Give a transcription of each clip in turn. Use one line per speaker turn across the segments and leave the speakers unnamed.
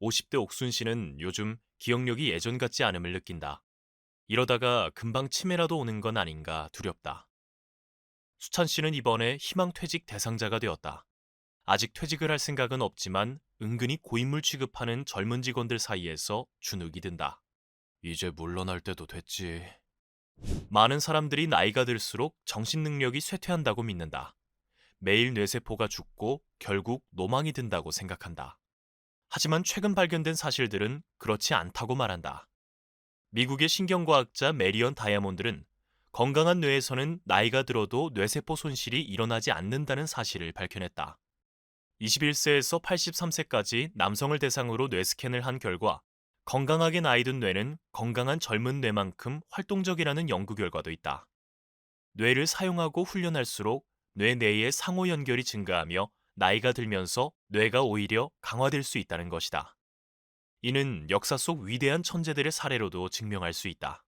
50대 옥순 씨는 요즘 기억력이 예전 같지 않음을 느낀다. 이러다가 금방 치매라도 오는 건 아닌가 두렵다. 수찬 씨는 이번에 희망퇴직 대상자가 되었다. 아직 퇴직을 할 생각은 없지만 은근히 고인물 취급하는 젊은 직원들 사이에서 주눅이 든다. 이제 물러날 때도 됐지. 많은 사람들이 나이가 들수록 정신 능력이 쇠퇴한다고 믿는다. 매일 뇌세포가 죽고 결국 노망이 든다고 생각한다. 하지만 최근 발견된 사실들은 그렇지 않다고 말한다. 미국의 신경과학자 메리언 다이아몬드는 건강한 뇌에서는 나이가 들어도 뇌세포 손실이 일어나지 않는다는 사실을 밝혀냈다. 21세에서 83세까지 남성을 대상으로 뇌스캔을 한 결과 건강하게 나이 든 뇌는 건강한 젊은 뇌만큼 활동적이라는 연구 결과도 있다. 뇌를 사용하고 훈련할수록 뇌 내의 상호 연결이 증가하며 나이가 들면서 뇌가 오히려 강화될 수 있다는 것이다. 이는 역사 속 위대한 천재들의 사례로도 증명할 수 있다.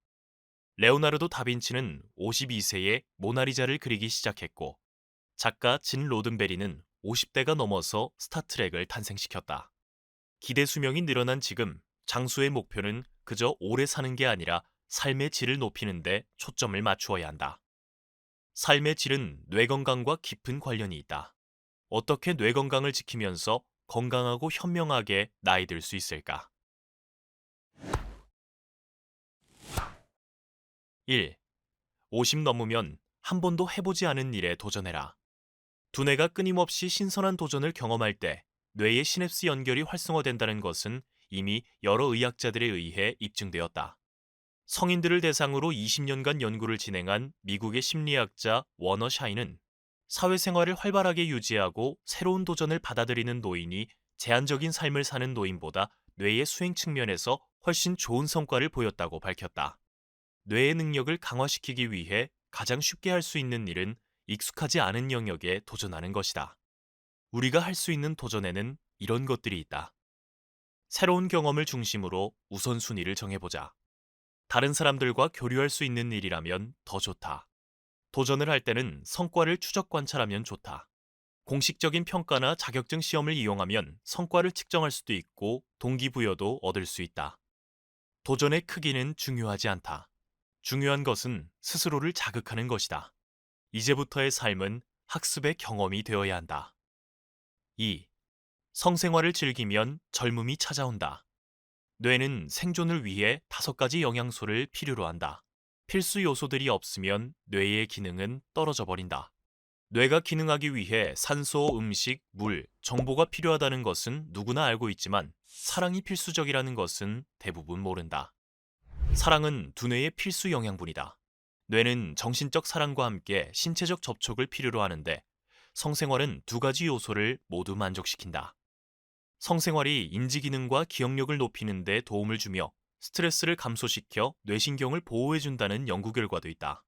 레오나르도 다빈치는 52세에 모나리자를 그리기 시작했고, 작가 진 로든베리는 50대가 넘어서 스타트랙을 탄생시켰다. 기대 수명이 늘어난 지금, 장수의 목표는 그저 오래 사는 게 아니라 삶의 질을 높이는 데 초점을 맞추어야 한다. 삶의 질은 뇌 건강과 깊은 관련이 있다. 어떻게 뇌 건강을 지키면서 건강하고 현명하게 나이 들 수 있을까? 1. 50 넘으면 한 번도 해보지 않은 일에 도전해라. 두뇌가 끊임없이 신선한 도전을 경험할 때 뇌의 시냅스 연결이 활성화된다는 것은 이미 여러 의학자들에 의해 입증되었다. 성인들을 대상으로 20년간 연구를 진행한 미국의 심리학자 워너 샤이는 사회생활을 활발하게 유지하고 새로운 도전을 받아들이는 노인이 제한적인 삶을 사는 노인보다 뇌의 수행 측면에서 훨씬 좋은 성과를 보였다고 밝혔다. 뇌의 능력을 강화시키기 위해 가장 쉽게 할 수 있는 일은 익숙하지 않은 영역에 도전하는 것이다. 우리가 할 수 있는 도전에는 이런 것들이 있다. 새로운 경험을 중심으로 우선순위를 정해보자. 다른 사람들과 교류할 수 있는 일이라면 더 좋다. 도전을 할 때는 성과를 추적 관찰하면 좋다. 공식적인 평가나 자격증 시험을 이용하면 성과를 측정할 수도 있고 동기부여도 얻을 수 있다. 도전의 크기는 중요하지 않다. 중요한 것은 스스로를 자극하는 것이다. 이제부터의 삶은 학습의 경험이 되어야 한다. 2. 성생활을 즐기면 젊음이 찾아온다. 뇌는 생존을 위해 5가지 영양소를 필요로 한다. 필수 요소들이 없으면 뇌의 기능은 떨어져 버린다. 뇌가 기능하기 위해 산소, 음식, 물, 정보가 필요하다는 것은 누구나 알고 있지만 사랑이 필수적이라는 것은 대부분 모른다. 사랑은 두뇌의 필수 영양분이다. 뇌는 정신적 사랑과 함께 신체적 접촉을 필요로 하는데 성생활은 2가지 요소를 모두 만족시킨다. 성생활이 인지 기능과 기억력을 높이는 데 도움을 주며 스트레스를 감소시켜 뇌신경을 보호해준다는 연구 결과도 있다.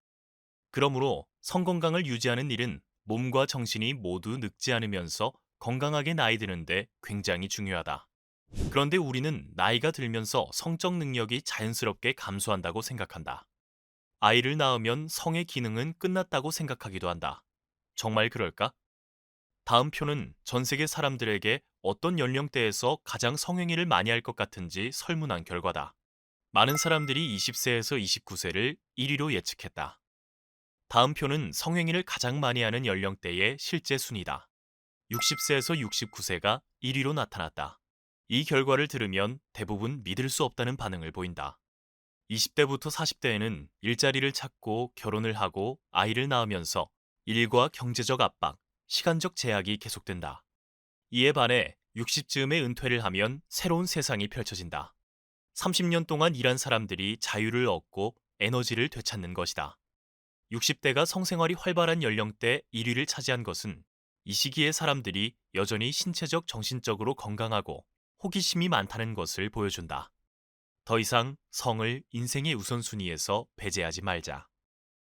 그러므로 성건강을 유지하는 일은 몸과 정신이 모두 늙지 않으면서 건강하게 나이 드는데 굉장히 중요하다. 그런데 우리는 나이가 들면서 성적 능력이 자연스럽게 감소한다고 생각한다. 아이를 낳으면 성의 기능은 끝났다고 생각하기도 한다. 정말 그럴까? 다음 표는 전 세계 사람들에게 어떤 연령대에서 가장 성행위를 많이 할 것 같은지 설문한 결과다. 많은 사람들이 20세에서 29세를 1위로 예측했다. 다음 표는 성행위를 가장 많이 하는 연령대의 실제 순이다. 60세에서 69세가 1위로 나타났다. 이 결과를 들으면 대부분 믿을 수 없다는 반응을 보인다. 20대부터 40대에는 일자리를 찾고 결혼을 하고 아이를 낳으면서 일과 경제적 압박, 시간적 제약이 계속된다. 이에 반해 60즈음에 은퇴를 하면 새로운 세상이 펼쳐진다. 30년 동안 일한 사람들이 자유를 얻고 에너지를 되찾는 것이다. 60대가 성생활이 활발한 연령대 1위를 차지한 것은 이 시기의 사람들이 여전히 신체적, 정신적으로 건강하고 호기심이 많다는 것을 보여준다. 더 이상 성을 인생의 우선순위에서 배제하지 말자.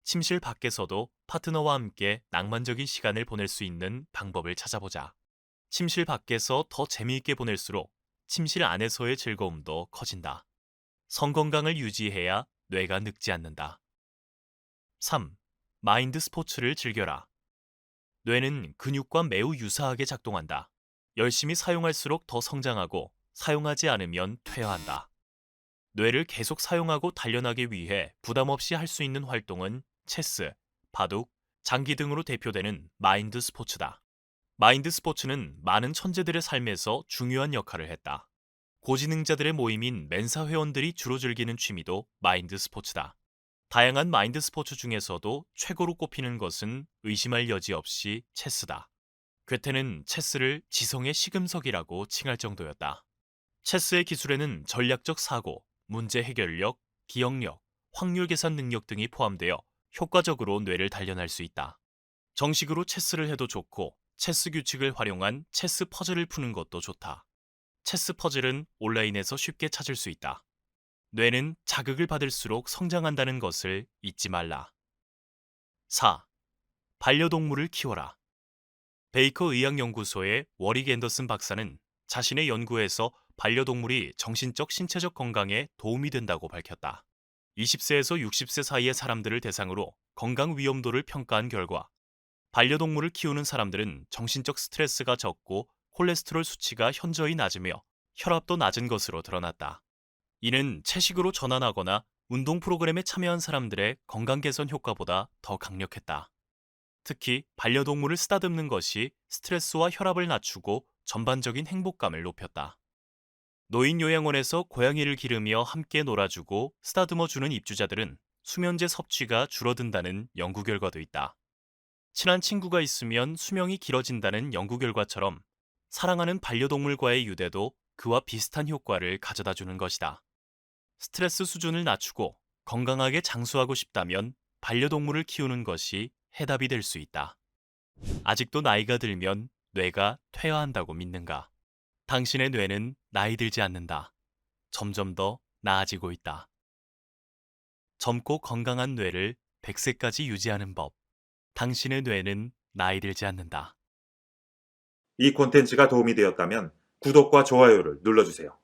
침실 밖에서도 파트너와 함께 낭만적인 시간을 보낼 수 있는 방법을 찾아보자. 침실 밖에서 더 재미있게 보낼수록 침실 안에서의 즐거움도 커진다. 성 건강을 유지해야 뇌가 늙지 않는다. 3. 마인드 스포츠를 즐겨라. 뇌는 근육과 매우 유사하게 작동한다. 열심히 사용할수록 더 성장하고 사용하지 않으면 퇴화한다. 뇌를 계속 사용하고 단련하기 위해 부담 없이 할 수 있는 활동은 체스, 바둑, 장기 등으로 대표되는 마인드 스포츠다. 마인드 스포츠는 많은 천재들의 삶에서 중요한 역할을 했다. 고지능자들의 모임인 멘사 회원들이 주로 즐기는 취미도 마인드 스포츠다. 다양한 마인드 스포츠 중에서도 최고로 꼽히는 것은 의심할 여지 없이 체스다. 괴테는 체스를 지성의 시금석이라고 칭할 정도였다. 체스의 기술에는 전략적 사고, 문제 해결력, 기억력, 확률 계산 능력 등이 포함되어 효과적으로 뇌를 단련할 수 있다. 정식으로 체스를 해도 좋고 체스 규칙을 활용한 체스 퍼즐을 푸는 것도 좋다. 체스 퍼즐은 온라인에서 쉽게 찾을 수 있다. 뇌는 자극을 받을수록 성장한다는 것을 잊지 말라. 4. 반려동물을 키워라. 베이커 의학연구소의 워릭 앤더슨 박사는 자신의 연구에서 반려동물이 정신적 신체적 건강에 도움이 된다고 밝혔다. 20세에서 60세 사이의 사람들을 대상으로 건강 위험도를 평가한 결과 반려동물을 키우는 사람들은 정신적 스트레스가 적고 콜레스테롤 수치가 현저히 낮으며 혈압도 낮은 것으로 드러났다. 이는 채식으로 전환하거나 운동 프로그램에 참여한 사람들의 건강 개선 효과보다 더 강력했다. 특히 반려동물을 쓰다듬는 것이 스트레스와 혈압을 낮추고 전반적인 행복감을 높였다. 노인요양원에서 고양이를 기르며 함께 놀아주고 쓰다듬어주는 입주자들은 수면제 섭취가 줄어든다는 연구 결과도 있다. 친한 친구가 있으면 수명이 길어진다는 연구 결과처럼 사랑하는 반려동물과의 유대도 그와 비슷한 효과를 가져다 주는 것이다. 스트레스 수준을 낮추고 건강하게 장수하고 싶다면 반려동물을 키우는 것이 해답이 될 수 있다. 아직도 나이가 들면 뇌가 퇴화한다고 믿는가? 당신의 뇌는 나이 들지 않는다. 점점 더 나아지고 있다. 젊고 건강한 뇌를 100세까지 유지하는 법. 당신의 뇌는 나이 들지 않는다.
이 콘텐츠가 도움이 되었다면 구독과 좋아요를 눌러주세요.